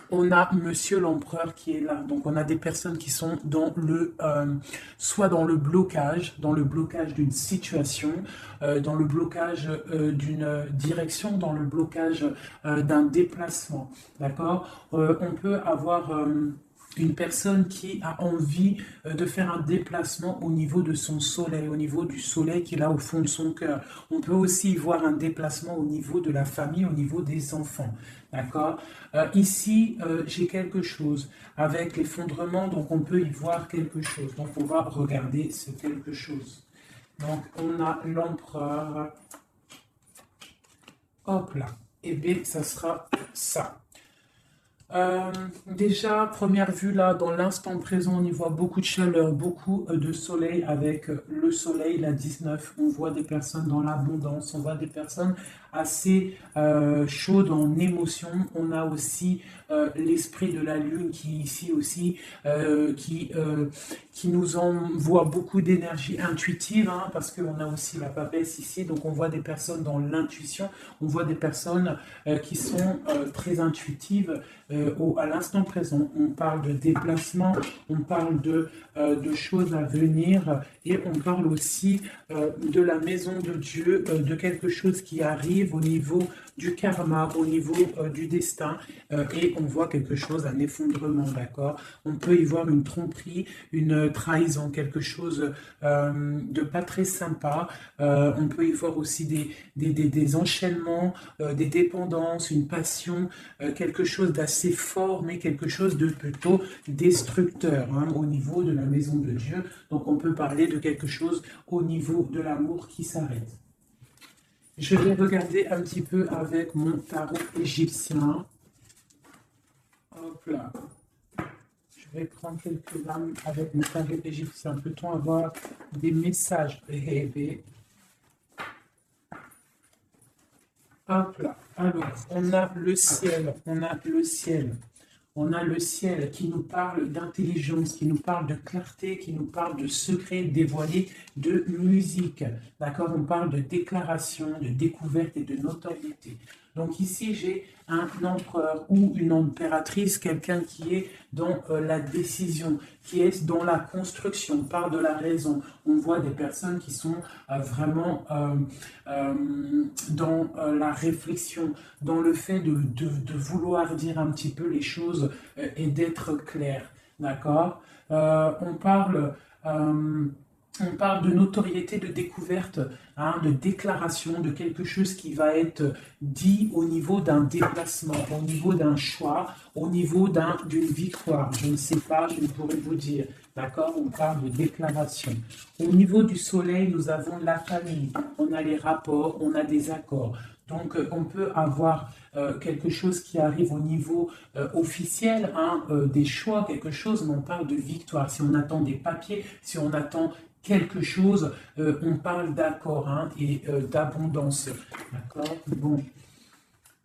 On a Monsieur l'Empereur qui est là. Donc on a des personnes qui sont dans soit dans le blocage d'une situation, dans le blocage d'une direction, dans le blocage d'un déplacement. D'accord? On peut avoir une personne qui a envie de faire un déplacement au niveau de son soleil, au niveau du soleil qu'il a au fond de son cœur. On peut aussi voir un déplacement au niveau de la famille, au niveau des enfants. D'accord? Ici, j'ai quelque chose avec l'effondrement, donc on peut y voir quelque chose. Donc on va regarder ce quelque chose. Donc on a l'empereur. Hop là. Et bien, ça sera ça. Déjà, première vue là, dans l'instant présent, on y voit beaucoup de chaleur, beaucoup de soleil avec le soleil, la 19. On voit des personnes dans l'abondance, on voit des personnes assez chaudes en émotion. On a aussi l'esprit de la lune qui ici aussi, qui nous envoie beaucoup d'énergie intuitive, hein, parce qu'on a aussi la papesse ici. Donc on voit des personnes dans l'intuition, on voit des personnes qui sont très intuitives à l'instant présent. On parle de déplacement, on parle de choses à venir et on parle aussi de la maison de Dieu, de quelque chose qui arrive au niveau du karma, au niveau du destin et on voit quelque chose, un effondrement, d'accord? On peut y voir une tromperie, une trahison, quelque chose de pas très sympa. On peut y voir aussi des enchaînements, des dépendances, une passion, quelque chose d'assez fort, mais quelque chose de plutôt destructeur hein, au niveau de la maison de Dieu. Donc on peut parler de quelque chose au niveau de l'amour qui s'arrête. Je vais regarder un petit peu avec mon tarot égyptien. Hop là. Je vais prendre quelques lames avec mon tarot égyptien. Peut-on avoir des messages rêvés? Hop là. Alors, on a le ciel, on a le ciel. On a le ciel qui nous parle d'intelligence, qui nous parle de clarté, qui nous parle de secrets dévoilés, de musique. D'accord? On parle de déclaration, de découverte et de notoriété. Donc ici, j'ai un empereur ou une impératrice, quelqu'un qui est dans la décision, qui est dans la construction, par de la raison. On voit des personnes qui sont vraiment dans la réflexion, dans le fait de vouloir dire un petit peu les choses et d'être clair. D'accord? On parle de notoriété, de découverte, hein, de déclaration, de quelque chose qui va être dit au niveau d'un déplacement, au niveau d'un choix, au niveau d'une victoire. Je ne sais pas, je ne pourrais vous dire. D'accord? On parle de déclaration. Au niveau du soleil, nous avons la famille, on a les rapports, on a des accords. Donc, on peut avoir quelque chose qui arrive au niveau officiel, hein, des choix, quelque chose, mais on parle de victoire. Si on attend des papiers, si on attend quelque chose, on parle d'accord hein, et d'abondance. D'accord? Bon.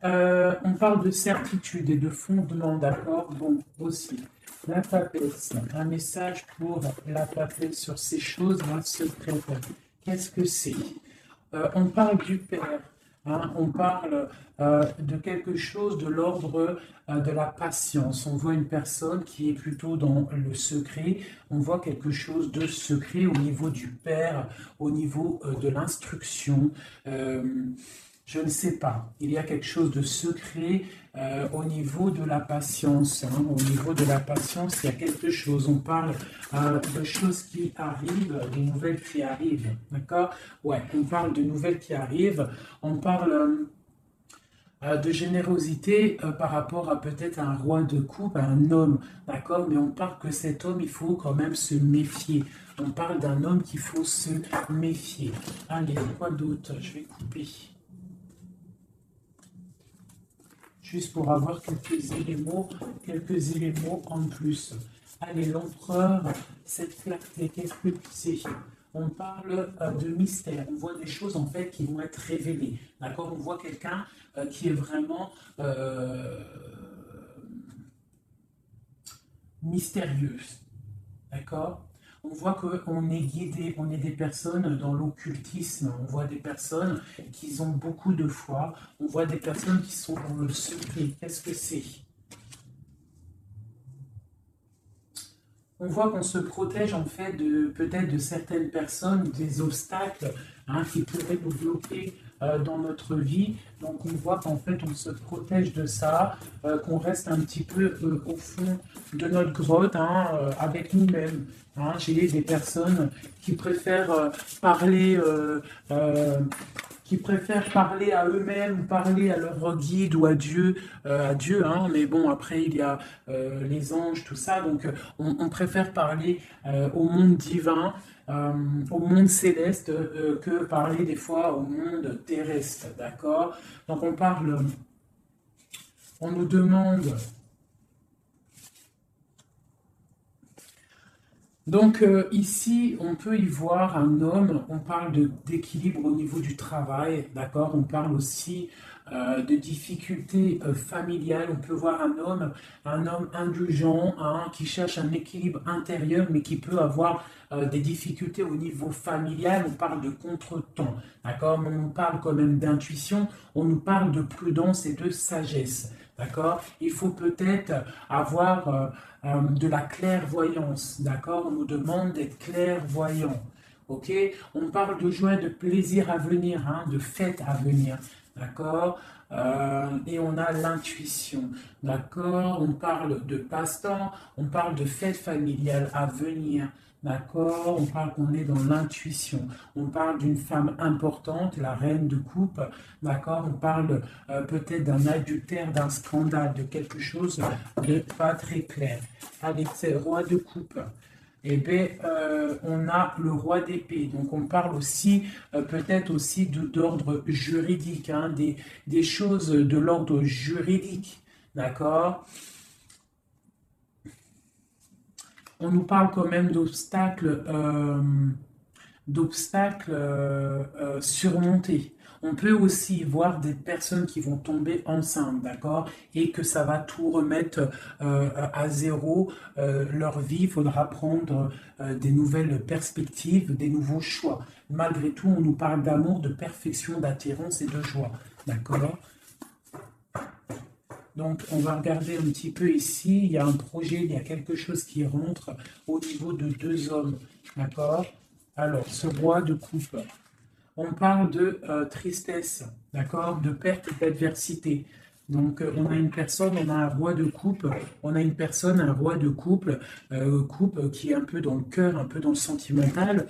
On parle de certitude et de fondement, d'accord? Bon, aussi. La papesse, un message pour la papesse sur ces choses secrètes. Qu'est-ce que c'est? On parle du Père, hein, on parle de quelque chose de l'ordre de la patience. On voit une personne qui est plutôt dans le secret, on voit quelque chose de secret au niveau du Père, au niveau de l'instruction. Je ne sais pas, il y a quelque chose de secret au niveau de la patience. Hein. Au niveau de la patience, il y a quelque chose. On parle de choses qui arrivent, des nouvelles qui arrivent. D'accord? Ouais, on parle de nouvelles qui arrivent. On parle de générosité par rapport à peut-être un roi de coupe, à un homme. D'accord? Mais on parle que cet homme, il faut quand même se méfier. On parle d'un homme qu'il faut se méfier. Allez, quoi d'autre? Je vais couper. Juste pour avoir quelques éléments en plus. Allez, l'empereur, cette clarté, qu'est-ce que c'est? On parle de mystère, on voit des choses en fait qui vont être révélées. D'accord? On voit quelqu'un qui est vraiment mystérieuse. D'accord? On voit qu'on est guidé, on est des personnes dans l'occultisme, on voit des personnes qui ont beaucoup de foi, on voit des personnes qui sont dans le secret. Qu'est-ce que c'est? on voit qu'on se protège en fait de peut-être de certaines personnes, des obstacles qui pourraient nous bloquer dans notre vie. Donc on voit qu'en fait on se protège de ça, qu'on reste un petit peu au fond de notre grotte avec nous-mêmes. J'ai des personnes qui préfèrent parler à eux-mêmes, parler à leur guide ou à Dieu, mais bon, après il y a les anges, tout ça, donc on préfère parler au monde divin, au monde céleste, que parler des fois au monde terrestre, d'accord? Donc on nous demande. Donc ici, on peut y voir un homme, on parle d'équilibre au niveau du travail, d'accord? On parle aussi de difficultés familiales. On peut voir un homme indulgent, qui cherche un équilibre intérieur, mais qui peut avoir des difficultés au niveau familial. On parle de contretemps, d'accord? Mais on parle quand même d'intuition, on nous parle de prudence et de sagesse, d'accord? Il faut peut-être avoir de la clairvoyance, d'accord? On nous demande d'être clairvoyant, ok? On parle de joie, de plaisir à venir, de fête à venir, d'accord? Et on a l'intuition, d'accord? On parle de passe-temps, on parle de fête familiale à venir, d'accord? On parle qu'on est dans l'intuition, on parle d'une femme importante, la reine de coupe, d'accord? On parle peut-être d'un adultère, d'un scandale, de quelque chose de pas très clair. Avec ces rois de coupe, eh bien, on a le roi d'épée. Donc, on parle aussi, peut-être aussi d'ordre juridique, des choses de l'ordre juridique, d'accord? On nous parle quand même d'obstacles surmontés. On peut aussi voir des personnes qui vont tomber enceintes, d'accord? Et que ça va tout remettre à zéro leur vie. Il faudra prendre des nouvelles perspectives, des nouveaux choix. Malgré tout, on nous parle d'amour, de perfection, d'attirance et de joie, d'accord? Donc, on va regarder un petit peu ici. Il y a un projet, il y a quelque chose qui rentre au niveau de deux hommes, d'accord? Alors, ce roi de coupe. On parle de tristesse, d'accord, de perte et d'adversité. Donc, on a une personne, on a un roi de coupe, on a une personne, un roi de couple, coupe qui est un peu dans le cœur, un peu dans le sentimental.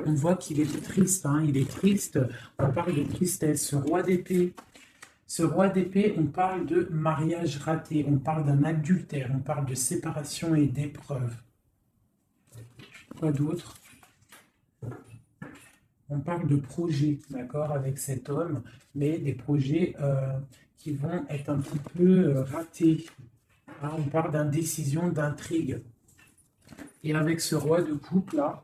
On voit qu'il est triste, il est triste. On parle de tristesse. Ce roi d'épée, on parle de mariage raté, on parle d'un adultère, on parle de séparation et d'épreuve. Quoi d'autre? On parle de projets, d'accord, avec cet homme, mais des projets qui vont être un petit peu ratés. On parle d'indécision, d'intrigue. Et avec ce roi de coupe là,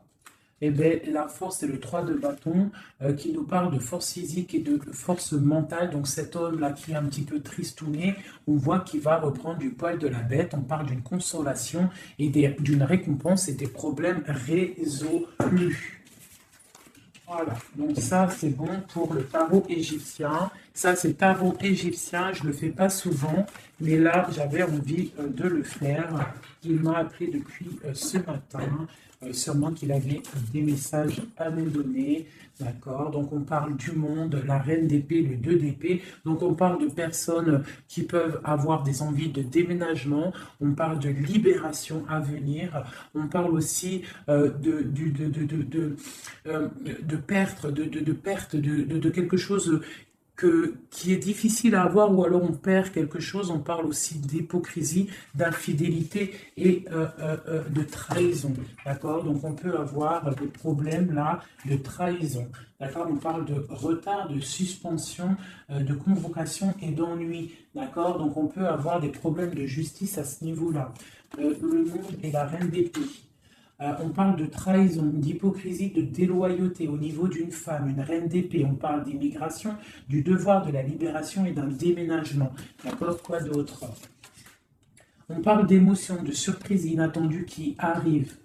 eh bien, la force, c'est le 3 de bâton qui nous parle de force physique et de force mentale. Donc cet homme-là qui est un petit peu tristouné, on voit qu'il va reprendre du poil de la bête. On parle d'une consolation et d'une récompense et des problèmes résolus. Voilà, donc ça c'est bon pour le tarot égyptien. Ça c'est tarot égyptien, je ne le fais pas souvent, mais là j'avais envie de le faire. Il m'a appelé depuis ce matin, sûrement qu'il avait des messages à me donner. D'accord, donc on parle du monde, la reine d'épée, le 2 d'épée. Donc on parle de personnes qui peuvent avoir des envies de déménagement. On parle de libération à venir. On parle aussi de perte, de quelque chose qui est difficile à avoir, ou alors on perd quelque chose. On parle aussi d'hypocrisie, d'infidélité et de trahison, d'accord? Donc on peut avoir des problèmes là de trahison, d'accord? On parle de retard, de suspension, de convocation et d'ennui, d'accord? Donc on peut avoir des problèmes de justice à ce niveau-là. Le monde et la reine d'épée. On parle de trahison, d'hypocrisie, de déloyauté au niveau d'une femme, une reine d'épée. On parle d'immigration, du devoir de la libération et d'un déménagement. D'accord? Quoi d'autre? On parle d'émotions, de surprises inattendues qui arrivent.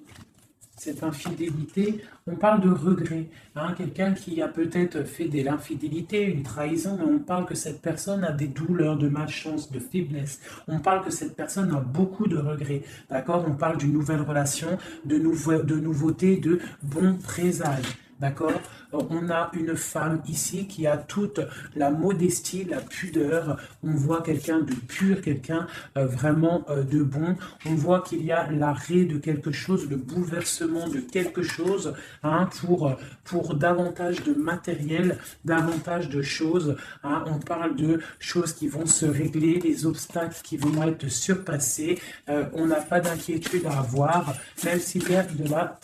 cette infidélité, on parle de regret. Hein, quelqu'un qui a peut-être fait de l'infidélité, une trahison, mais on parle que cette personne a des douleurs, de malchance, de faiblesse. On parle que cette personne a beaucoup de regrets. D'accord? On parle d'une nouvelle relation, de nouveautés, de bons présages. D'accord? On a une femme ici qui a toute la modestie, la pudeur. On voit quelqu'un de pur, quelqu'un vraiment de bon. On voit qu'il y a l'arrêt de quelque chose, le bouleversement de quelque chose, hein, pour davantage de matériel, davantage de choses. Hein. On parle de choses qui vont se régler, des obstacles qui vont être surpassés. On n'a pas d'inquiétude à avoir, même s'il y a de la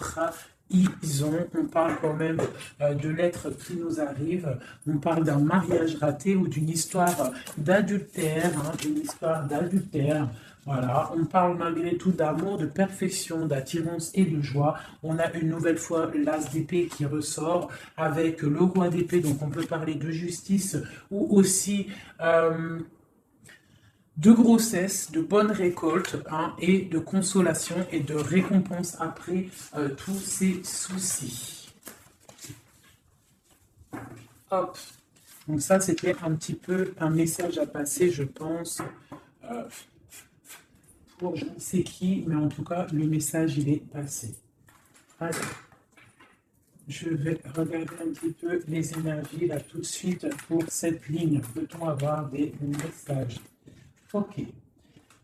on parle quand même de l'être qui nous arrive, on parle d'un mariage raté ou d'une histoire d'adultère, hein, une histoire d'adultère. Voilà, on parle malgré tout d'amour, de perfection, d'attirance et de joie. On a une nouvelle fois l'as d'épée qui ressort avec le roi d'épée, donc on peut parler de justice ou aussi de grossesse, de bonne récolte, hein, et de consolation et de récompense après tous ces soucis. Hop. Donc ça, c'était un petit peu un message à passer, je pense, pour je ne sais qui, mais en tout cas, le message, il est passé. Alors, je vais regarder un petit peu les énergies là tout de suite pour cette ligne. Peut-on avoir des messages? Ok,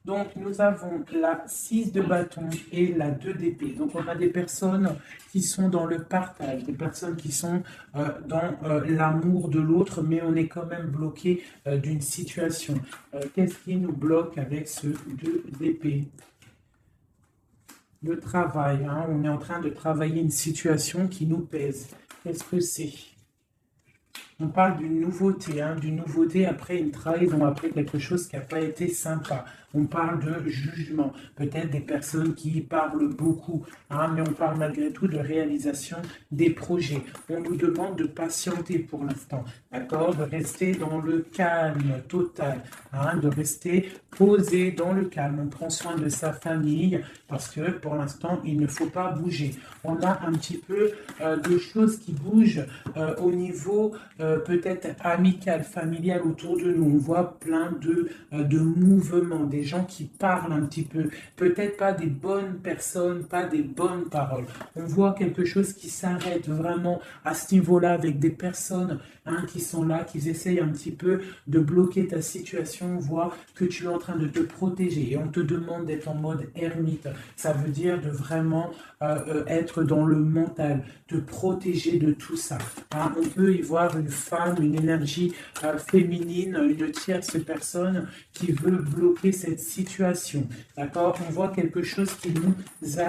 donc nous avons la 6 de bâton et la 2 d'épée. Donc on a des personnes qui sont dans le partage, des personnes qui sont dans l'amour de l'autre, mais on est quand même bloqué d'une situation. Qu'est-ce qui nous bloque avec ce 2 d'épée? Le travail, hein, on est en train de travailler une situation qui nous pèse. Qu'est-ce que c'est? On parle d'une nouveauté après une trahison, après quelque chose qui n'a pas été sympa. On parle de jugement, peut-être des personnes qui parlent beaucoup, hein, mais on parle malgré tout de réalisation des projets. On nous demande de patienter pour l'instant, d'accord, de rester dans le calme total, hein, de rester posé dans le calme. On prend soin de sa famille parce que pour l'instant, il ne faut pas bouger. On a un petit peu de choses qui bougent au niveau peut-être amical, familial autour de nous. On voit plein de mouvements, des gens qui parlent un petit peu, peut-être pas des bonnes personnes, pas des bonnes paroles. On voit quelque chose qui s'arrête vraiment à ce niveau-là avec des personnes, hein, qui sont là, qui essayent un petit peu de bloquer ta situation. On voit que tu es en train de te protéger et on te demande d'être en mode ermite. Ça veut dire de vraiment être dans le mental, te protéger de tout ça. Hein. On peut y voir une femme, une énergie féminine, une tierce personne qui veut bloquer cette situation. D'accord? On voit quelque chose qui nous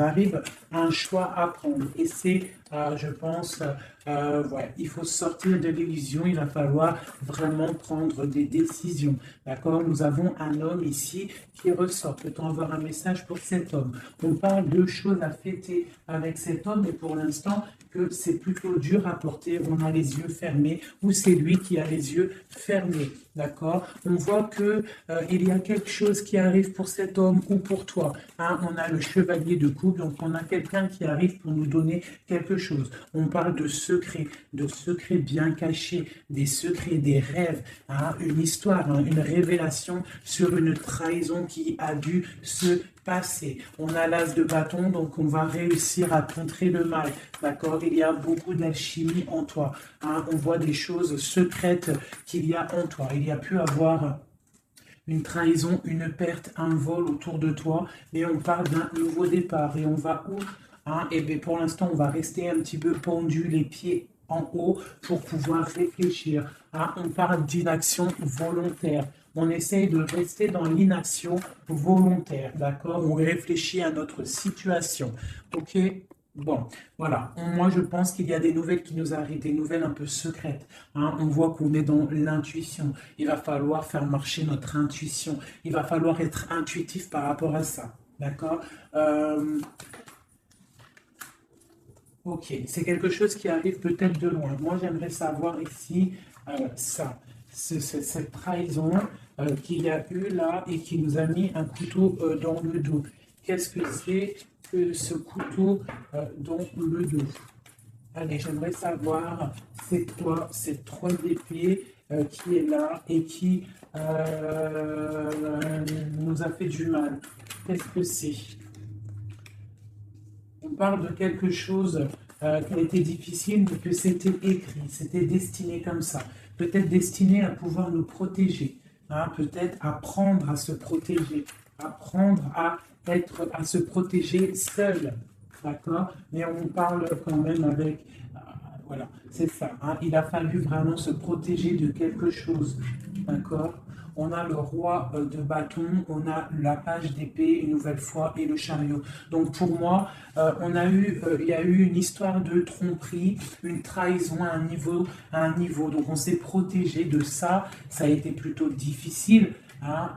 arrive, un choix à prendre. Et c'est, je pense, ouais, il faut sortir de l'illusion, il va falloir vraiment prendre des décisions. D'accord? Nous avons un homme ici qui ressort. Peut-on avoir un message pour cet homme? On parle de choses à fêter avec cet homme, mais pour l'instant, que c'est plutôt dur à porter, on a les yeux fermés, ou c'est lui qui a les yeux fermés, d'accord? On voit que il y a quelque chose qui arrive pour cet homme ou pour toi, hein? On a le chevalier de coupe, donc on a quelqu'un qui arrive pour nous donner quelque chose. On parle de secrets bien cachés, des secrets, des rêves, hein? Une histoire, hein? Une révélation sur une trahison qui a dû se passer. On a l'as de bâton, donc on va réussir à contrer le mal. D'accord? Il y a beaucoup d'alchimie en toi. Hein? On voit des choses secrètes qu'il y a en toi. Il y a pu avoir une trahison, une perte, un vol autour de toi, mais on parle d'un nouveau départ. Et on va où? Hein? Et bien pour l'instant, on va rester un petit peu pendu, les pieds en haut, pour pouvoir réfléchir. Hein? On parle d'inaction volontaire. On essaye de rester dans l'inaction volontaire, d'accord? On réfléchit à notre situation, ok? Bon, voilà. Moi, je pense qu'il y a des nouvelles qui nous arrivent, des nouvelles un peu secrètes. Hein? On voit qu'on est dans l'intuition. Il va falloir faire marcher notre intuition. Il va falloir être intuitif par rapport à ça, d'accord? Ok, c'est quelque chose qui arrive peut-être de loin. Moi, j'aimerais savoir ici ça. Cette trahison qu'il y a eu là et qui nous a mis un couteau dans le dos. Qu'est-ce que c'est que ce couteau dans le dos? Allez, j'aimerais savoir, c'est quoi cette 3 d'épée qui est là et qui nous a fait du mal? Qu'est-ce que c'est? On parle de quelque chose qui a été difficile, mais que c'était écrit, c'était destiné comme ça. Peut-être destiné à pouvoir nous protéger, hein, peut-être apprendre à se protéger, apprendre à se protéger seul, d'accord? Mais on parle quand même avec, voilà, c'est ça, hein, il a fallu vraiment se protéger de quelque chose, d'accord? On a le roi de bâton, on a la page d'épée une nouvelle fois et le chariot. Donc pour moi, il y a eu une histoire de tromperie, une trahison à un niveau. Donc on s'est protégé de ça. Ça a été plutôt difficile. Hein.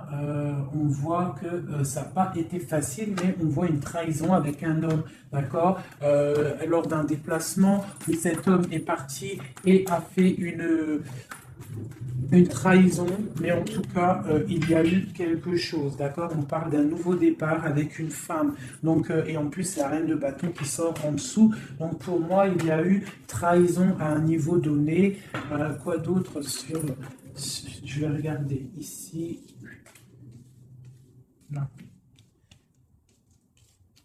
On voit que ça n'a pas été facile, mais on voit une trahison avec un homme, d'accord, lors d'un déplacement où cet homme est parti et a fait une trahison, mais en tout cas, il y a eu quelque chose, d'accord? On parle d'un nouveau départ avec une femme, donc, et en plus, la reine de bâton qui sort en dessous. Donc, pour moi, il y a eu trahison à un niveau donné. Quoi d'autre je vais regarder ici. Là.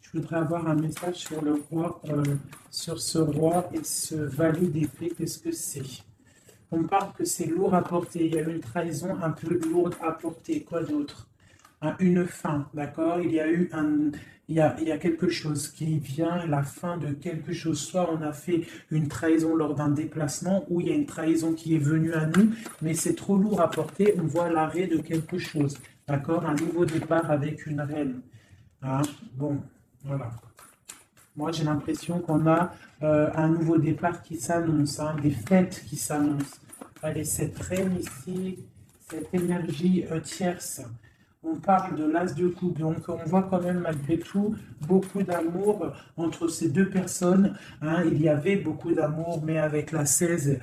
Je voudrais avoir un message sur le roi, sur ce roi et ce valet d'épée. Qu'est-ce que c'est? On parle que c'est lourd à porter. Il y a une trahison un peu lourde à porter. Quoi d'autre? Une fin, d'accord? Il y a quelque chose qui vient, la fin de quelque chose. Soit on a fait une trahison lors d'un déplacement, ou il y a une trahison qui est venue à nous, mais c'est trop lourd à porter. On voit l'arrêt de quelque chose, d'accord? Un nouveau départ avec une reine. Hein? Bon, voilà. Moi, j'ai l'impression qu'on a un nouveau départ qui s'annonce, hein, des fêtes qui s'annoncent. Allez, cette reine ici, cette énergie tierce, on parle de l'as de coupe. Donc, on voit quand même malgré tout beaucoup d'amour entre ces deux personnes. Hein. Il y avait beaucoup d'amour, mais avec la 16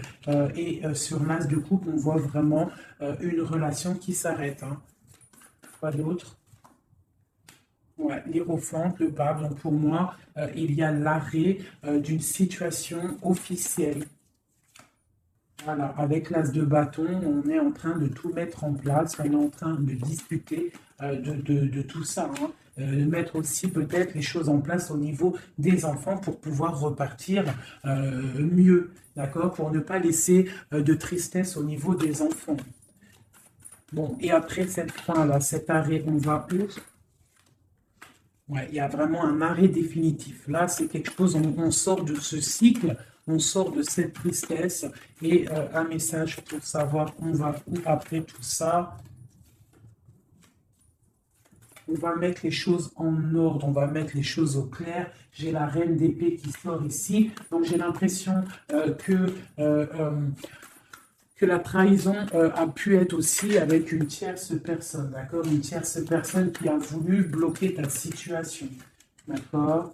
sur l'as de coupe, on voit vraiment une relation qui s'arrête. Hein. Quoi d'autre? Ouais, l'hiérophante, le pape. Donc pour moi, il y a l'arrêt d'une situation officielle. Voilà, avec l'as de bâton, on est en train de tout mettre en place, on est en train de discuter de tout ça, hein. De mettre aussi peut-être les choses en place au niveau des enfants pour pouvoir repartir mieux, d'accord, pour ne pas laisser de tristesse au niveau des enfants. Bon, et après cette fin-là, cet arrêt, on va où? Ouais, il y a vraiment un arrêt définitif. Là, c'est quelque chose, on sort de ce cycle, on sort de cette tristesse et un message pour savoir on va où après tout ça. On va mettre les choses en ordre, on va mettre les choses au clair. J'ai la reine d'épée qui sort ici, donc j'ai l'impression que la trahison a pu être aussi avec une tierce personne, d'accord? Une tierce personne qui a voulu bloquer ta situation, d'accord?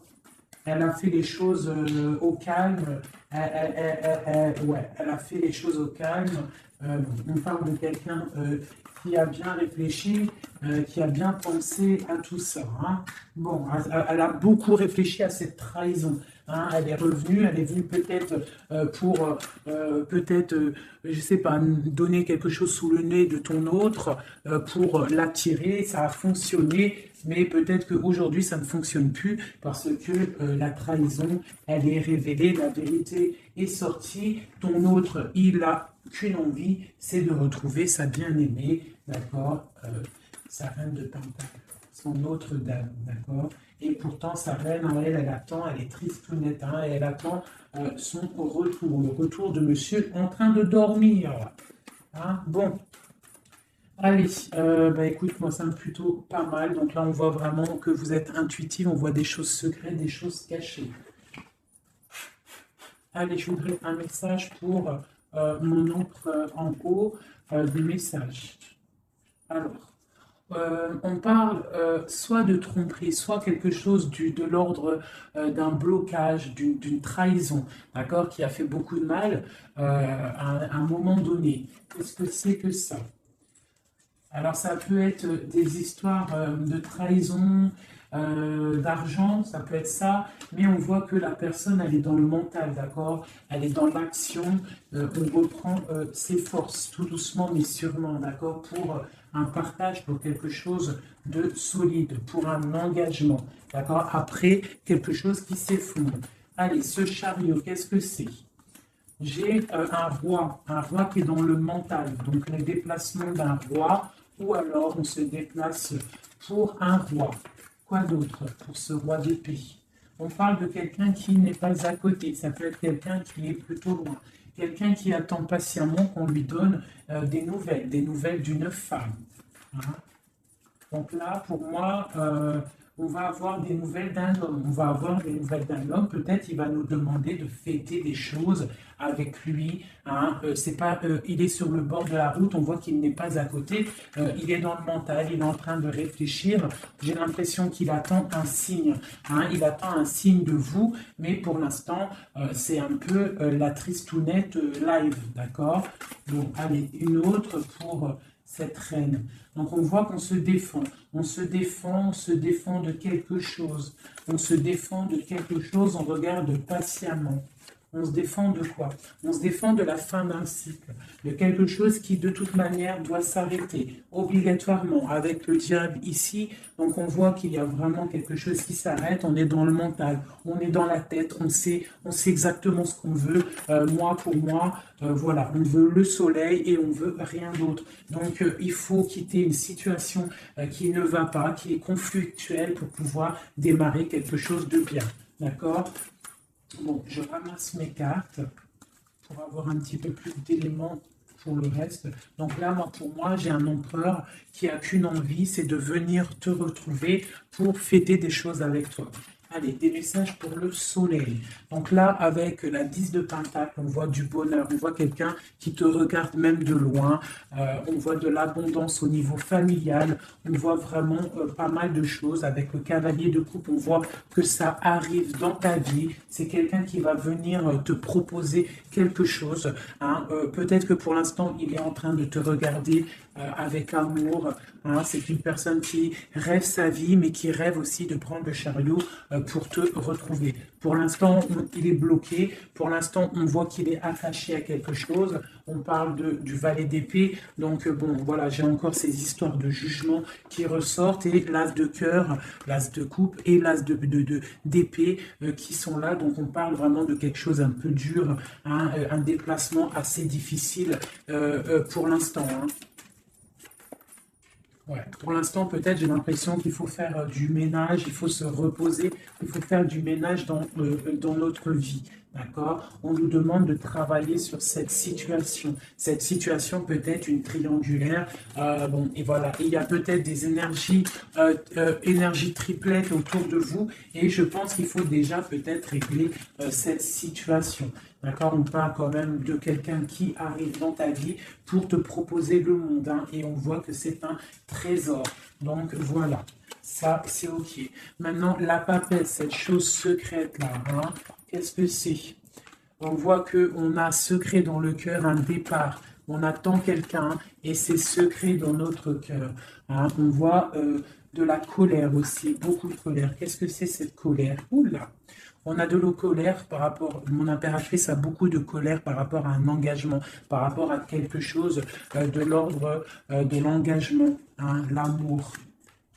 Elle a fait les choses au calme, elle a fait les choses au calme. On parle de quelqu'un qui a bien réfléchi, qui a bien pensé à tout ça. Hein. Bon, elle a beaucoup réfléchi à cette trahison. Hein. Elle est venue peut-être pour, je sais pas, donner quelque chose sous le nez de ton autre, pour l'attirer. Ça a fonctionné, mais peut-être qu'aujourd'hui, ça ne fonctionne plus parce que la trahison, elle est révélée, la vérité est sortie. Ton autre, il a qu'une envie, c'est de retrouver sa bien-aimée, d'accord, sa reine de Pentacle, son autre dame, d'accord. Et pourtant, sa reine, elle attend, elle est triste tout net, hein, et elle attend son retour, le retour de monsieur en train de dormir. Hein. Bon, allez, écoute, moi ça me plutôt pas mal. Donc là, on voit vraiment que vous êtes intuitif, on voit des choses secrètes, des choses cachées. Allez, je voudrais un message pour mon oncle en haut, des messages. Alors, on parle soit de tromperie, soit quelque chose de l'ordre d'un blocage, d'une trahison, d'accord, qui a fait beaucoup de mal à un moment donné. Qu'est-ce que c'est que ça? Alors, ça peut être des histoires de trahison, d'argent, ça peut être ça, mais on voit que la personne, elle est dans le mental, d'accord? Elle est dans l'action, on reprend ses forces, tout doucement mais sûrement, d'accord? Pour un partage, pour quelque chose de solide, pour un engagement, d'accord? Après, quelque chose qui s'effondre. Allez, ce chariot, qu'est-ce que c'est? J'ai un roi qui est dans le mental, donc le déplacement d'un roi, ou alors on se déplace pour un roi. Quoi d'autre pour ce roi d'épée? On parle de quelqu'un qui n'est pas à côté, ça peut être quelqu'un qui est plutôt loin, quelqu'un qui attend patiemment qu'on lui donne des nouvelles d'une femme. Hein. Donc là, pour moi, on va avoir des nouvelles d'un homme. On va avoir des nouvelles d'un homme. Peut-être il va nous demander de fêter des choses avec lui. Hein. C'est pas, il est sur le bord de la route. On voit qu'il n'est pas à côté. Il est dans le mental. Il est en train de réfléchir. J'ai l'impression qu'il attend un signe. Hein. Il attend un signe de vous. Mais pour l'instant, c'est un peu la tristounette live. D'accord? Donc, allez, une autre pour cette reine. Donc on voit qu'on se défend, on se défend, on se défend de quelque chose, on se défend de quelque chose, on regarde patiemment. On se défend de quoi? On se défend de la fin d'un cycle, de quelque chose qui de toute manière doit s'arrêter, obligatoirement, avec le diable ici. Donc on voit qu'il y a vraiment quelque chose qui s'arrête, on est dans le mental, on est dans la tête, on sait exactement ce qu'on veut. Moi, pour moi, voilà, on veut le soleil et on veut rien d'autre. Donc il faut quitter une situation qui ne va pas, qui est conflictuelle pour pouvoir démarrer quelque chose de bien. D'accord? Bon, je ramasse mes cartes pour avoir un petit peu plus d'éléments pour le reste. Donc là, pour moi, j'ai un empereur qui a qu'une envie, c'est de venir te retrouver pour fêter des choses avec toi. Allez, des messages pour le soleil. Donc là, avec la 10 de Pentacle, on voit du bonheur, on voit quelqu'un qui te regarde même de loin, on voit de l'abondance au niveau familial, on voit vraiment pas mal de choses. Avec le cavalier de coupe, on voit que ça arrive dans ta vie. C'est quelqu'un qui va venir te proposer quelque chose. Hein. Peut-être que pour l'instant, il est en train de te regarder avec amour. Hein. C'est une personne qui rêve sa vie, mais qui rêve aussi de prendre le chariot pour te retrouver. Pour l'instant, il est bloqué. Pour l'instant, on voit qu'il est attaché à quelque chose. On parle du valet d'épée. Donc, bon, voilà, j'ai encore ces histoires de jugement qui ressortent. Et l'as de cœur, l'as de coupe et l'as d'épée qui sont là. Donc, on parle vraiment de quelque chose un peu dur, hein, un déplacement assez difficile pour l'instant. Hein. Ouais. Pour l'instant, peut-être, j'ai l'impression qu'il faut faire du ménage, il faut se reposer, il faut faire du ménage dans notre vie. D'accord? On nous demande de travailler sur cette situation. Cette situation peut être une triangulaire. Bon, et voilà. Et il y a peut-être des énergies triplettes autour de vous. Et je pense qu'il faut déjà peut-être régler cette situation. D'accord? On parle quand même de quelqu'un qui arrive dans ta vie pour te proposer le monde. Hein, et on voit que c'est un trésor. Donc voilà. Ça, c'est OK. Maintenant, la papesse, cette chose secrète-là, hein, qu'est-ce que c'est? On voit qu'on a secret dans le cœur, un départ. On attend quelqu'un et c'est secret dans notre cœur. Hein. On voit de la colère aussi, beaucoup de colère. Qu'est-ce que c'est cette colère? Oula! On a de la colère par rapport, mon impératrice a beaucoup de colère par rapport à un engagement, par rapport à quelque chose de l'ordre de l'engagement, hein, l'amour.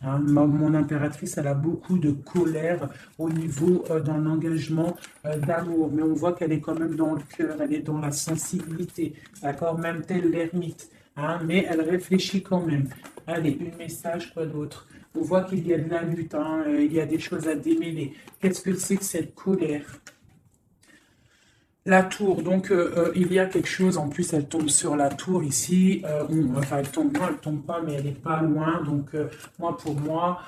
Hein, mon impératrice, elle a beaucoup de colère au niveau d'un engagement d'amour, mais on voit qu'elle est quand même dans le cœur, elle est dans la sensibilité, d'accord, même telle l'ermite, hein, mais elle réfléchit quand même. Allez, un message, quoi d'autre? On voit qu'il y a de la lutte, hein, il y a des choses à démêler. Qu'est-ce que c'est que cette colère? La tour, donc il y a quelque chose, en plus elle tombe sur la tour ici, enfin elle tombe pas, mais elle n'est pas loin, donc pour moi,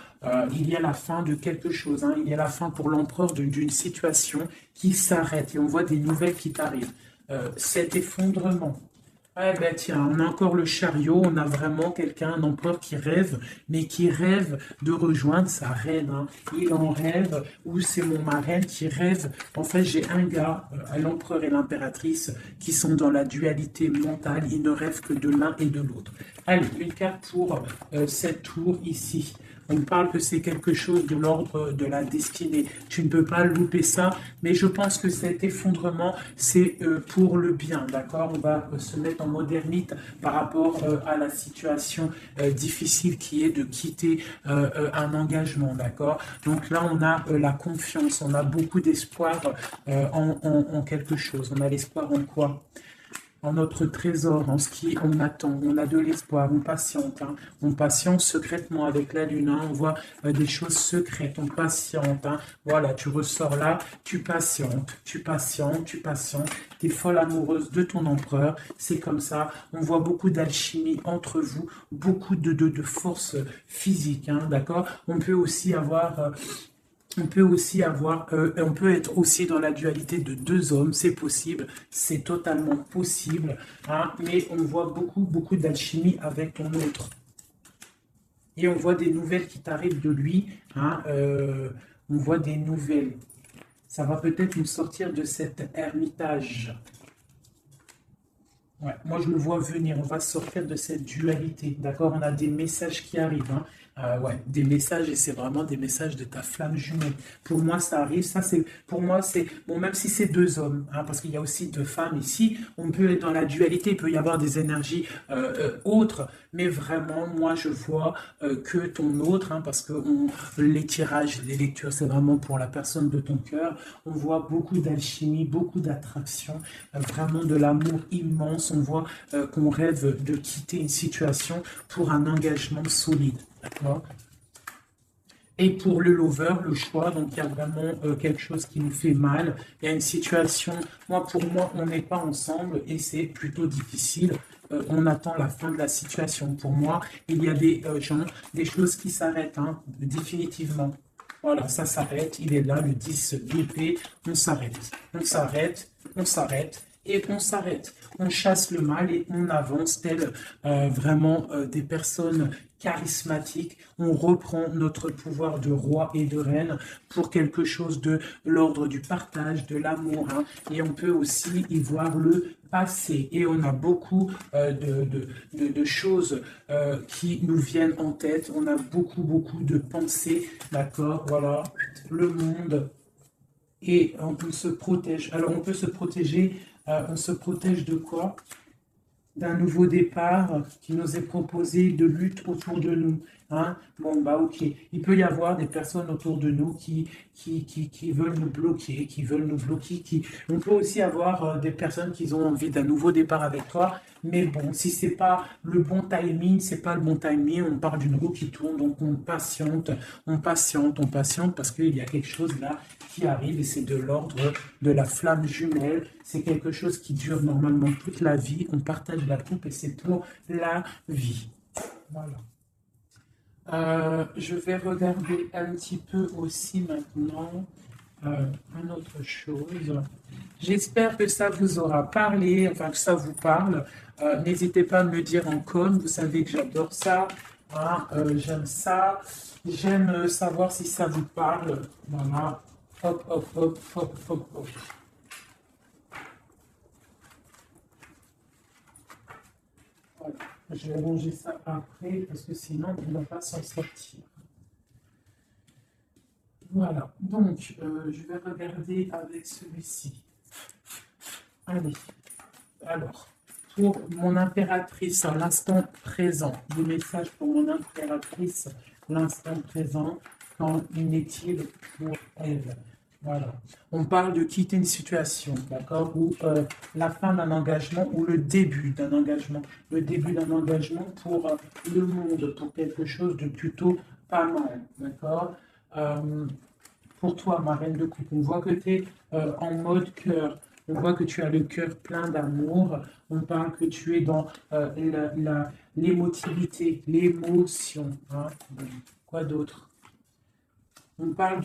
il y a la fin de quelque chose, hein, il y a la fin pour l'empereur d'une situation qui s'arrête, et on voit des nouvelles qui arrivent. Cet effondrement, ah ben tiens, on a encore le chariot, on a vraiment quelqu'un, un empereur qui rêve, mais qui rêve de rejoindre sa reine. Hein. Il en rêve, ou c'est mon marraine qui rêve. En fait, j'ai un gars, l'empereur et l'impératrice, qui sont dans la dualité mentale, ils ne rêvent que de l'un et de l'autre. Allez, une carte pour cette tour ici. On parle que c'est quelque chose de l'ordre de la destinée. Tu ne peux pas louper ça, mais je pense que cet effondrement, c'est pour le bien, d'accord? On va se mettre en modernite par rapport à la situation difficile qui est de quitter un engagement, d'accord? Donc là, on a la confiance, on a beaucoup d'espoir en quelque chose. On a l'espoir en quoi? En notre trésor, en ce qui on attend, on a de l'espoir, on patiente, hein. On patiente secrètement avec la lune, hein. On voit des choses secrètes, on patiente, hein. Voilà, tu ressors là, tu patientes, tu patientes, tu patientes, tu es folle amoureuse de ton empereur, c'est comme ça, on voit beaucoup d'alchimie entre vous, beaucoup de force physique, hein, d'accord? On peut être aussi dans la dualité de deux hommes, c'est possible, c'est totalement possible, hein, mais on voit beaucoup d'alchimie avec ton autre. Et on voit des nouvelles qui t'arrivent de lui, hein, on voit des nouvelles. Ça va peut-être nous sortir de cet ermitage. Ouais, moi, je le vois venir. On va sortir de cette dualité. D'accord? On a des messages qui arrivent, hein. Ouais, des messages, et c'est vraiment des messages de ta flamme jumelle. Pour moi, ça arrive. Ça, c'est, pour moi, c'est, bon, même si c'est deux hommes, hein, parce qu'il y a aussi deux femmes ici, on peut être dans la dualité. Il peut y avoir des énergies autres, mais vraiment, moi, je vois que ton autre, hein, parce que les tirages, les lectures, c'est vraiment pour la personne de ton cœur. On voit beaucoup d'alchimie, beaucoup d'attraction, vraiment de l'amour immense. On voit qu'on rêve de quitter une situation pour un engagement solide. D'accord? Et pour le lover, le choix, donc il y a vraiment quelque chose qui nous fait mal. Il y a une situation, pour moi, on n'est pas ensemble et c'est plutôt difficile. On attend la fin de la situation. Pour moi, il y a des gens, des choses qui s'arrêtent, hein, définitivement. Voilà, ça s'arrête. Il est là, le 10 d'épée. On s'arrête. On s'arrête. On s'arrête. Et on s'arrête. On chasse le mal et on avance tel vraiment des personnes charismatiques. On reprend notre pouvoir de roi et de reine pour quelque chose de l'ordre du partage, de l'amour, hein. Et on peut aussi y voir le passé. Et on a beaucoup de choses qui nous viennent en tête. On a beaucoup de pensées. D'accord? Voilà. Le monde. Et on peut se protéger. Alors, on peut se protéger. On se protège de quoi? D'un nouveau départ qui nous est proposé de lutte autour de nous. Hein? Bon, bah ok. Il peut y avoir des personnes autour de nous qui veulent nous bloquer, qui veulent nous bloquer. On peut aussi avoir des personnes qui ont envie d'un nouveau départ avec toi. Mais bon, si c'est pas le bon timing, c'est pas le bon timing, on part d'une roue qui tourne, donc on patiente, on patiente, on patiente, parce qu'il y a quelque chose là qui arrive et c'est de l'ordre de la flamme jumelle. C'est quelque chose qui dure normalement toute la vie. On partage la coupe et c'est pour la vie. Voilà. Je vais regarder un petit peu aussi maintenant une autre chose. J'espère que ça vous aura parlé, enfin que ça vous parle. N'hésitez pas à me le dire en com. Vous savez que j'adore ça. Hein, j'aime ça. J'aime savoir si ça vous parle. Voilà. Hop, hop, hop, hop, hop, hop. Voilà. Je vais ranger ça après parce que sinon on ne va pas s'en sortir. Voilà. Donc, je vais regarder avec celui-ci. Allez. Alors, pour mon impératrice à l'instant présent, des messages pour mon impératrice, l'instant présent, qu'en est-il pour elle? Voilà. On parle de quitter une situation, d'accord, ou la fin d'un engagement ou le début d'un engagement. Le début d'un engagement pour le monde, pour quelque chose de plutôt pas mal, d'accord. Pour toi, ma reine de coupe, on voit que tu es en mode cœur. On voit que tu as le cœur plein d'amour. On parle que tu es dans l'émotivité, l'émotion. Hein. Quoi d'autre? On parle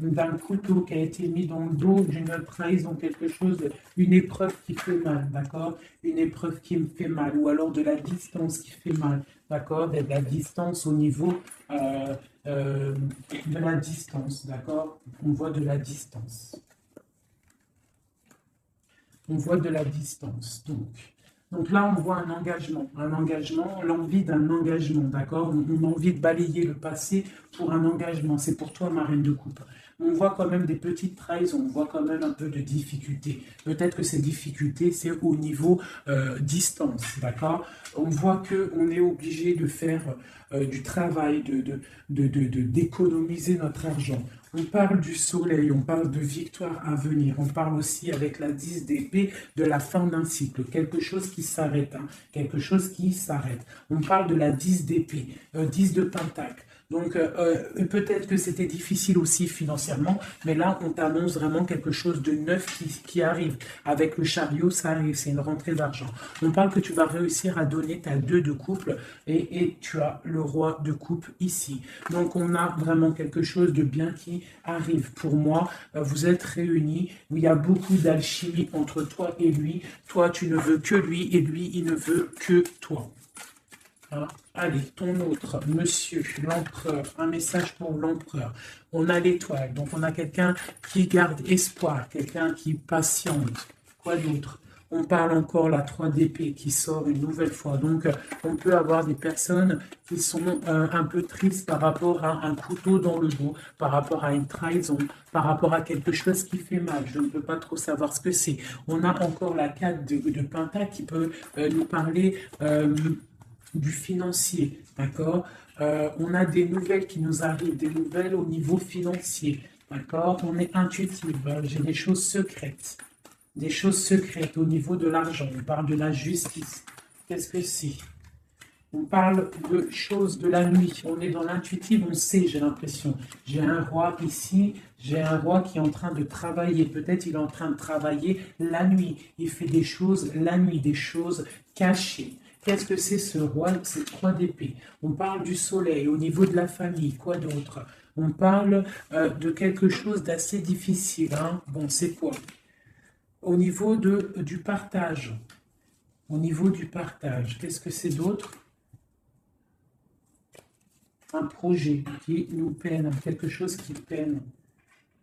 d'un couteau qui a été mis dans le dos, d'une trahison, quelque chose, une épreuve qui fait mal, d'accord? Une épreuve qui me fait mal, ou alors de la distance qui fait mal, d'accord? De la distance au niveau de la distance, d'accord? On voit de la distance. On voit de la distance, donc. Donc là, on voit un engagement, l'envie d'un engagement, d'accord? On a envie de balayer le passé pour un engagement. C'est pour toi, ma reine de coupe. On voit quand même des petites trahisons, on voit quand même un peu de difficultés. Peut-être que ces difficultés, c'est au niveau distance, d'accord? On voit qu'on est obligé de faire du travail, d'économiser notre argent. On parle du soleil, on parle de victoire à venir, on parle aussi avec la 10 d'épée de la fin d'un cycle, quelque chose qui s'arrête, hein, quelque chose qui s'arrête. On parle de la 10 d'épée, 10 de pentacle. Donc peut-être que c'était difficile aussi financièrement, mais là on t'annonce vraiment quelque chose de neuf qui arrive. Avec le chariot, ça arrive, c'est une rentrée d'argent. On parle que tu vas réussir à donner ta 2 de couple et tu as le roi de coupe ici. Donc on a vraiment quelque chose de bien qui arrive. Pour moi, vous êtes réunis, où il y a beaucoup d'alchimie entre toi et lui. Toi, tu ne veux que lui et lui, il ne veut que toi. Hein? Allez, ton autre, monsieur, l'empereur, un message pour l'empereur. On a l'étoile, donc on a quelqu'un qui garde espoir, quelqu'un qui patiente. Quoi d'autre? On parle encore la 3 d'épée qui sort une nouvelle fois. Donc, on peut avoir des personnes qui sont un peu tristes par rapport à un couteau dans le dos, par rapport à une trahison, par rapport à quelque chose qui fait mal. Je ne peux pas trop savoir ce que c'est. On a encore la 4 de Pentacle qui peut nous parler du financier, d'accord? On a des nouvelles qui nous arrivent, des nouvelles au niveau financier, d'accord? On est intuitif, j'ai des choses secrètes. Des choses secrètes au niveau de l'argent. On parle de la justice. Qu'est-ce que c'est? On parle de choses de la nuit. On est dans l'intuitif, on sait, j'ai l'impression. J'ai un roi ici, j'ai un roi qui est en train de travailler. Peut-être il est en train de travailler la nuit. Il fait des choses la nuit, des choses cachées. Qu'est-ce que c'est ce roi? C'est 3 d'épée. On parle du soleil, au niveau de la famille. Quoi d'autre? On parle de quelque chose d'assez difficile. Hein? Bon, c'est quoi? Au niveau du partage, qu'est-ce que c'est d'autre? Un projet qui nous peine, quelque chose qui peine,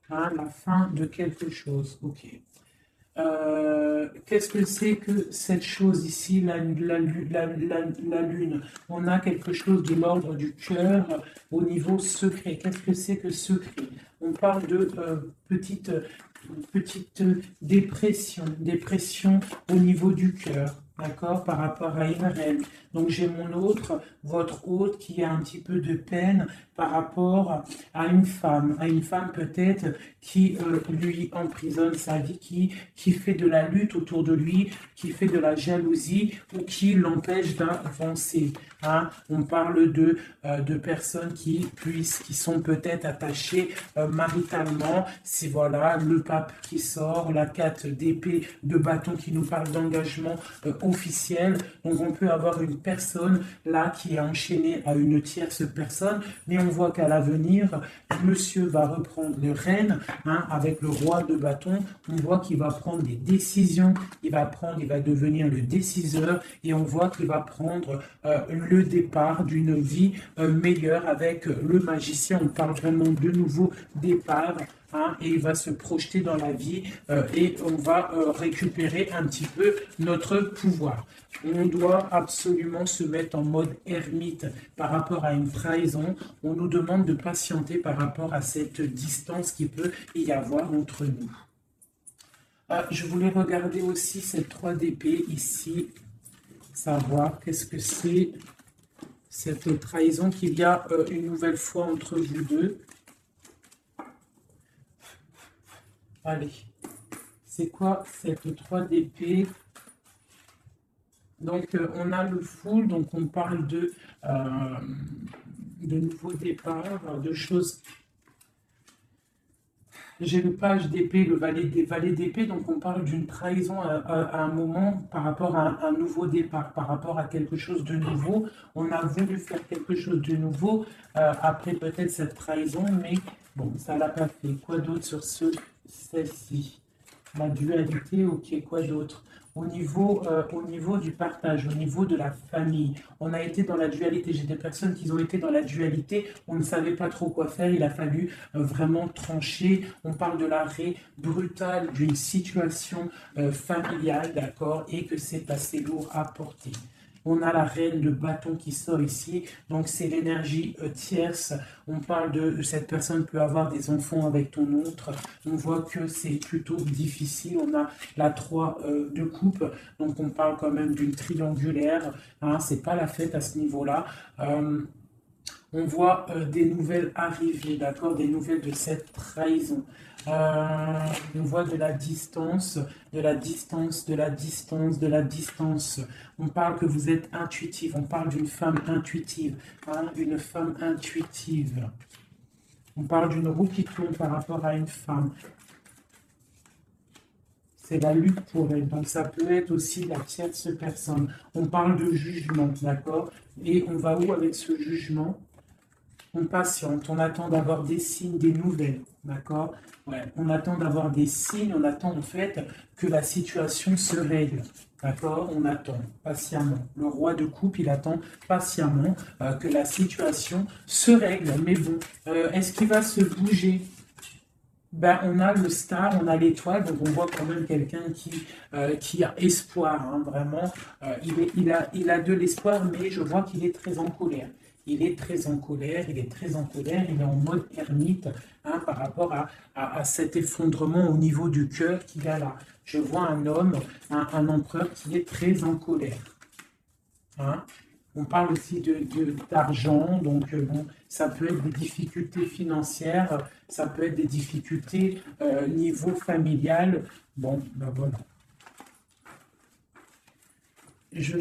hein, la fin de quelque chose, ok. Qu'est-ce que c'est que cette chose ici, la lune? On a quelque chose de l'ordre du cœur au niveau secret. Qu'est-ce que c'est que secret? On parle de petite dépression au niveau du cœur, d'accord, par rapport à une reine. Donc j'ai mon autre, votre autre, qui a un petit peu de peine par rapport à une femme peut-être qui lui emprisonne sa vie, qui fait de la lutte autour de lui, qui fait de la jalousie ou qui l'empêche d'avancer. Hein? On parle de personnes qui sont peut-être attachées maritalement. C'est voilà le pape qui sort, la 4 d'épée de bâton qui nous parle d'engagement officiel. Donc on peut avoir une personne là qui est enchaînée à une tierce personne, mais on voit qu'à l'avenir, monsieur va reprendre le règne, hein, avec le roi de bâton. On voit qu'il va prendre des décisions, il va devenir le déciseur, et on voit qu'il va prendre le départ d'une vie meilleure avec le magicien. On parle vraiment de nouveau départ. Hein, et il va se projeter dans la vie et on va récupérer un petit peu notre pouvoir. On doit absolument se mettre en mode ermite par rapport à une trahison. On nous demande de patienter par rapport à cette distance qui peut y avoir entre nous. Je voulais regarder aussi cette 3 d'épée ici, savoir qu'est-ce que c'est cette trahison qu'il y a une nouvelle fois entre vous deux. Allez, c'est quoi cette 3 d'épée? Donc, on a le full, donc on parle de nouveaux départs, de choses. J'ai le page d'épée, le valet d'épée, donc on parle d'une trahison à un moment par rapport à un nouveau départ, par rapport à quelque chose de nouveau. On a voulu faire quelque chose de nouveau après peut-être cette trahison, mais bon, ça ne l'a pas fait. Quoi d'autre sur celle-ci? La dualité, ok, quoi d'autre? au niveau du partage, au niveau de la famille. On a été dans la dualité. J'ai des personnes qui ont été dans la dualité, on ne savait pas trop quoi faire, il a fallu vraiment trancher. On parle de l'arrêt brutal d'une situation familiale, d'accord, et que c'est assez lourd à porter. On a la reine de bâton qui sort ici, donc c'est l'énergie tierce. On parle de cette personne peut avoir des enfants avec ton autre. On voit que c'est plutôt difficile. On a la 3 de coupe, donc on parle quand même d'une triangulaire. Hein, c'est pas la fête à ce niveau-là. On voit des nouvelles arriver, d'accord, des nouvelles de cette trahison. On voit de la distance, de la distance, de la distance, de la distance. On parle que vous êtes intuitive, on parle d'une femme intuitive, hein, une femme intuitive. On parle d'une roue qui tourne par rapport à une femme. C'est la lutte pour elle, donc ça peut être aussi la tierce personne. On parle de jugement, d'accord? Et on va où avec ce jugement? On patiente, on attend d'avoir des signes, des nouvelles, d'accord? Ouais, on attend d'avoir des signes, on attend en fait que la situation se règle, d'accord? On attend patiemment. Le roi de coupe, il attend patiemment que la situation se règle. Mais bon, est-ce qu'il va se bouger? Ben, on a le star, on a l'étoile, donc on voit quand même quelqu'un qui a espoir, hein, vraiment. Il a de l'espoir, mais je vois qu'il est très en colère. Il est très en colère, il est très en colère, il est en mode ermite, hein, par rapport à cet effondrement au niveau du cœur qu'il a là. Je vois un homme, un empereur qui est très en colère. Hein. On parle aussi d'argent, donc bon, ça peut être des difficultés financières, ça peut être des difficultés niveau familial. Bon, ben voilà. Je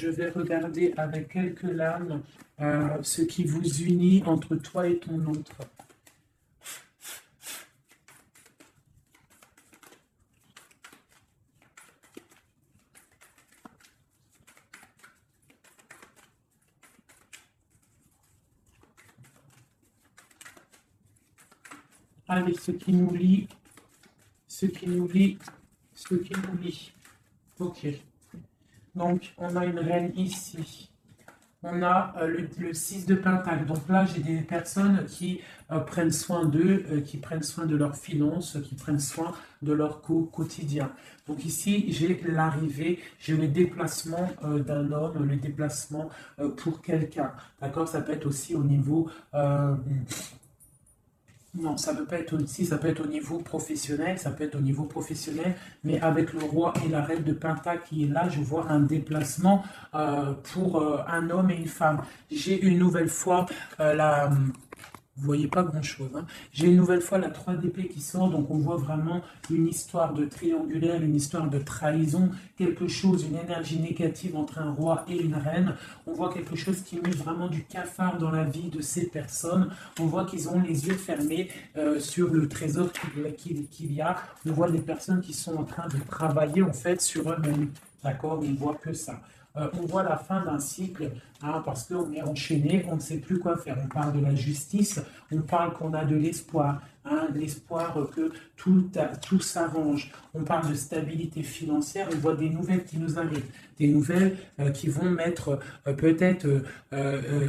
vais regarder avec quelques lames ce qui vous unit entre toi et ton autre. Allez, ce qui nous lie, ce qui nous lie, ce qui nous lie. Ok. Donc, on a une reine ici. On a le 6 de Pentacle. Donc là, j'ai des personnes qui prennent soin d'eux, qui prennent soin de leurs finances, qui prennent soin de leur quotidien. Donc ici, j'ai l'arrivée, j'ai le déplacement d'un homme, le déplacement pour quelqu'un. D'accord? Ça peut être aussi au niveau... non, ça peut pas être aussi, ça peut être au niveau professionnel, ça peut être au niveau professionnel, mais avec le roi et la reine de Pentacle qui est là, je vois un déplacement pour un homme et une femme. J'ai une nouvelle fois la... Vous voyez pas grand-chose. Hein. J'ai une nouvelle fois la 3 d'épée qui sort, donc on voit vraiment une histoire de triangulaire, une histoire de trahison, quelque chose, une énergie négative entre un roi et une reine. On voit quelque chose qui met vraiment du cafard dans la vie de ces personnes. On voit qu'ils ont les yeux fermés sur le trésor qu'il y a. On voit des personnes qui sont en train de travailler en fait sur eux-mêmes. D'accord? On ne voit que ça. On voit la fin d'un cycle, hein, parce qu'on est enchaîné, on ne sait plus quoi faire. On parle de la justice, on parle qu'on a de l'espoir, hein, l'espoir que tout s'arrange. On parle de stabilité financière, on voit des nouvelles qui nous arrivent, des nouvelles qui vont mettre peut-être,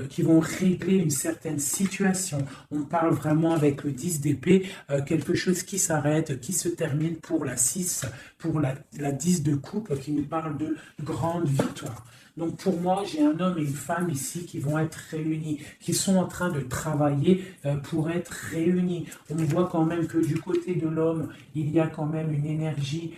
qui vont régler une certaine situation. On parle vraiment avec le 10 d'épée, quelque chose qui s'arrête, qui se termine pour la 6, pour la 10 de coupe, qui nous parle de grande victoire. Donc pour moi, j'ai un homme et une femme ici qui vont être réunis, qui sont en train de travailler pour être réunis. On voit quand même que du côté de l'homme, il y a quand même une énergie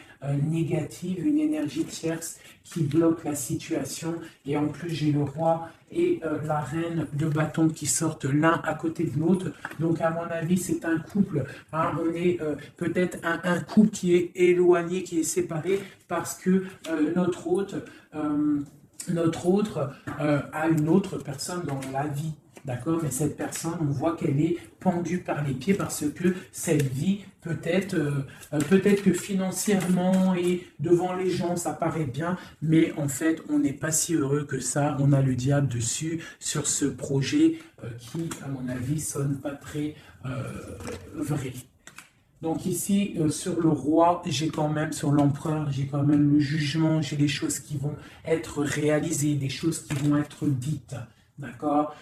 négative, une énergie tierce qui bloque la situation. Et en plus, j'ai le roi et la reine de bâton qui sortent l'un à côté de l'autre. Donc à mon avis, c'est un couple. Hein, on est peut-être un couple qui est éloigné, qui est séparé parce que notre hôte a une autre personne dans la vie. D'accord? Mais cette personne, on voit qu'elle est pendue par les pieds parce que cette vie, peut-être que financièrement et devant les gens, ça paraît bien, mais en fait, on n'est pas si heureux que ça. On a le diable dessus sur ce projet qui, à mon avis, sonne pas très vrai. Donc ici, sur le roi, j'ai quand même, sur l'empereur, j'ai quand même le jugement, j'ai des choses qui vont être réalisées, des choses qui vont être dites. D'accord.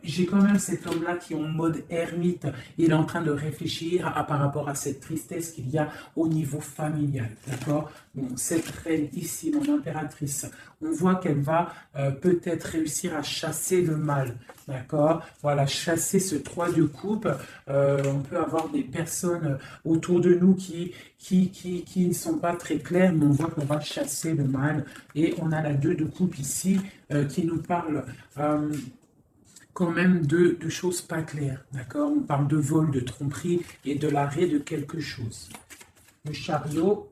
J'ai quand même cet homme-là qui est en mode ermite. Il est en train de réfléchir par rapport à cette tristesse qu'il y a au niveau familial. D'accord. Bon, cette reine ici, mon impératrice, on voit qu'elle va peut-être réussir à chasser le mal. D'accord. Voilà, chasser ce 3 de coupe. On peut avoir des personnes autour de nous qui ne sont pas très claires, mais on voit qu'on va chasser le mal. Et on a la 2 de coupe ici qui nous parle quand même de choses pas claires, d'accord? On parle de vol, de tromperie et de l'arrêt de quelque chose. Le chariot,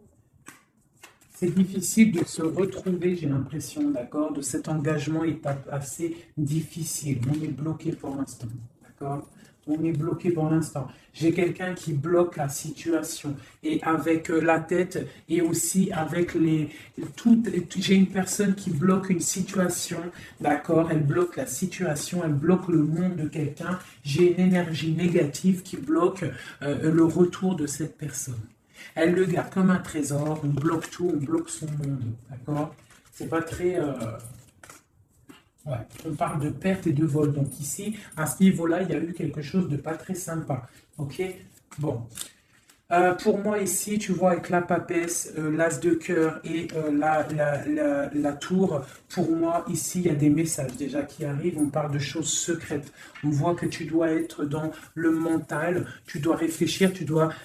c'est difficile de se retrouver, j'ai l'impression, d'accord? De cet engagement est assez difficile. On est bloqué pour l'instant, d'accord? On est bloqué pour l'instant. J'ai quelqu'un qui bloque la situation et avec la tête et aussi avec j'ai une personne qui bloque une situation, d'accord? Elle bloque la situation, elle bloque le monde de quelqu'un. J'ai une énergie négative qui bloque le retour de cette personne. Elle le garde comme un trésor, on bloque tout, on bloque son monde, d'accord? C'est pas très... Ouais, on parle de perte et de vol. Donc ici, à ce niveau-là, il y a eu quelque chose de pas très sympa. Ok. Bon. Pour moi ici, tu vois, avec la papesse, l'as de cœur et la tour, pour moi ici, il y a des messages déjà qui arrivent. On parle de choses secrètes. On voit que tu dois être dans le mental, tu dois réfléchir,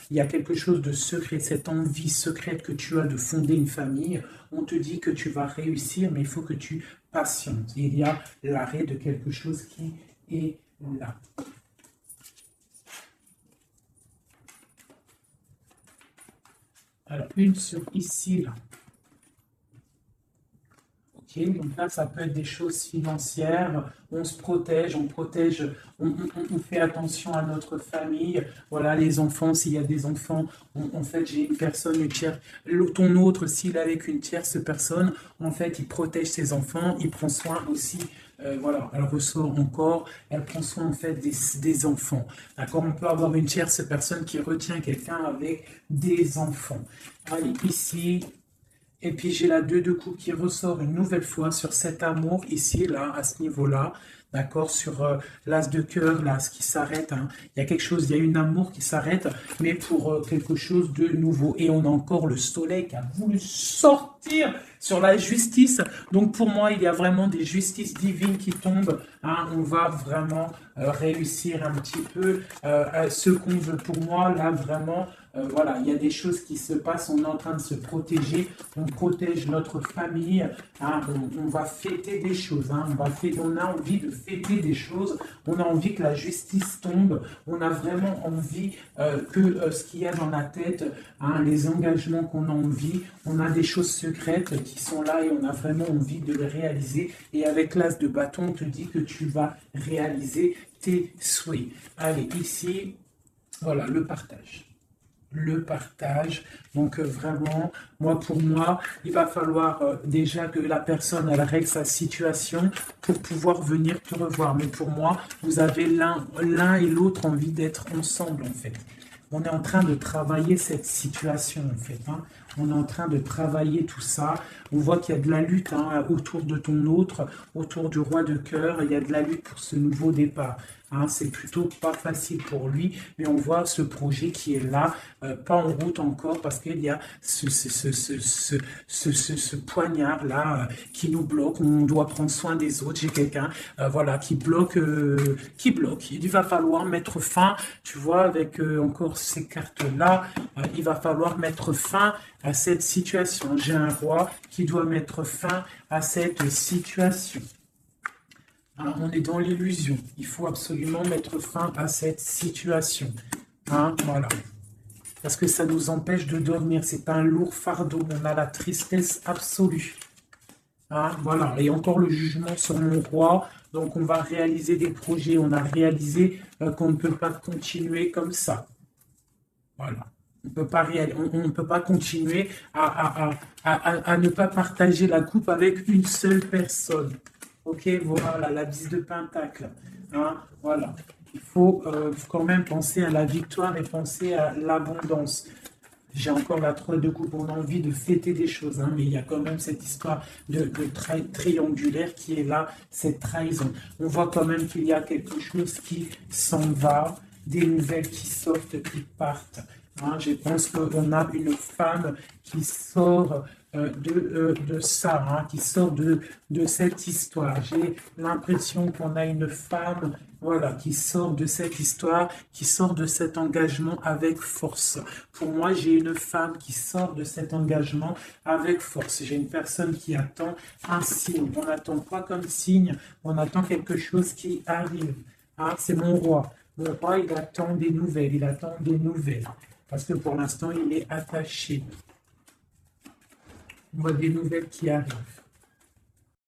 il y a quelque chose de secret, cette envie secrète que tu as de fonder une famille. On te dit que tu vas réussir, mais il faut que tu patientes. Il y a l'arrêt de quelque chose qui est là. Alors, une sur ici, là. Ok, donc là, ça peut être des choses financières. On se protège, on fait attention à notre famille. Voilà, les enfants, s'il y a des enfants, en fait, j'ai une personne, une tierce. Ton autre, s'il est avec une tierce personne, en fait, il protège ses enfants, il prend soin aussi. Voilà, elle ressort encore, elle prend soin en fait des enfants. D'accord, on peut avoir une tierce personne qui retient quelqu'un avec des enfants. Allez, ici, et puis j'ai la 2 de coupe qui ressort une nouvelle fois sur cet amour ici, là, à ce niveau-là. D'accord, sur l'as de cœur, là, ce qui s'arrête. Hein. Il y a quelque chose, il y a une amour qui s'arrête, mais pour quelque chose de nouveau. Et on a encore le soleil qui a voulu sortir sur la justice. Donc pour moi, il y a vraiment des justices divines qui tombent. Hein. On va vraiment réussir un petit peu ce qu'on veut. Pour moi, là, vraiment... voilà, il y a des choses qui se passent, on est en train de se protéger, on protège notre famille, hein, on va fêter des choses, hein, on a envie de fêter des choses, on a envie que la justice tombe, on a vraiment envie que ce qu'il y a dans la tête, hein, les engagements qu'on a envie, on a des choses secrètes qui sont là et on a vraiment envie de les réaliser. Et avec l'as de bâton, on te dit que tu vas réaliser tes souhaits. Allez, ici, voilà, le partage. Le partage. Donc vraiment, pour moi, il va falloir déjà que la personne elle règle sa situation pour pouvoir venir te revoir. Mais pour moi, vous avez l'un et l'autre envie d'être ensemble en fait. On est en train de travailler cette situation en fait. Hein. On est en train de travailler tout ça. On voit qu'il y a de la lutte hein, autour de ton autre, autour du roi de cœur. Il y a de la lutte pour ce nouveau départ. Hein, c'est plutôt pas facile pour lui, mais on voit ce projet qui est là, pas en route encore, parce qu'il y a ce poignard-là qui nous bloque. On doit prendre soin des autres. J'ai quelqu'un voilà, qui bloque. Il va falloir mettre fin, tu vois, avec encore ces cartes-là, il va falloir mettre fin à cette situation. J'ai un roi qui doit mettre fin à cette situation. Alors, on est dans l'illusion. Il faut absolument mettre fin à cette situation. Hein, voilà. Parce que ça nous empêche de dormir. C'est un lourd fardeau. On a la tristesse absolue. Hein, voilà. Et encore le jugement sur mon roi. Donc, on va réaliser des projets. On a réalisé qu'on ne peut pas continuer comme ça. Voilà. On ne peut pas continuer à ne pas partager la coupe avec une seule personne. Ok, voilà, la bise de pentacle. Hein, voilà. Il faut quand même penser à la victoire et penser à l'abondance. J'ai encore la 3 de coupe, on a envie de fêter des choses, hein, mais il y a quand même cette histoire de triangulaire qui est là, cette trahison. On voit quand même qu'il y a quelque chose qui s'en va, des nouvelles qui sortent, qui partent. Hein. Je pense qu'on a une femme qui sort de ça, hein, qui sort de cette histoire. J'ai l'impression qu'on a une femme, voilà, qui sort de cette histoire, qui sort de cet engagement avec force. Pour moi, j'ai une femme qui sort de cet engagement avec force. J'ai une personne qui attend un signe. On n'attend pas comme signe, on attend quelque chose qui arrive. Ah, c'est mon roi. Mon roi, il attend des nouvelles, il attend des nouvelles. Parce que pour l'instant, il est attaché. On voit des nouvelles qui arrivent.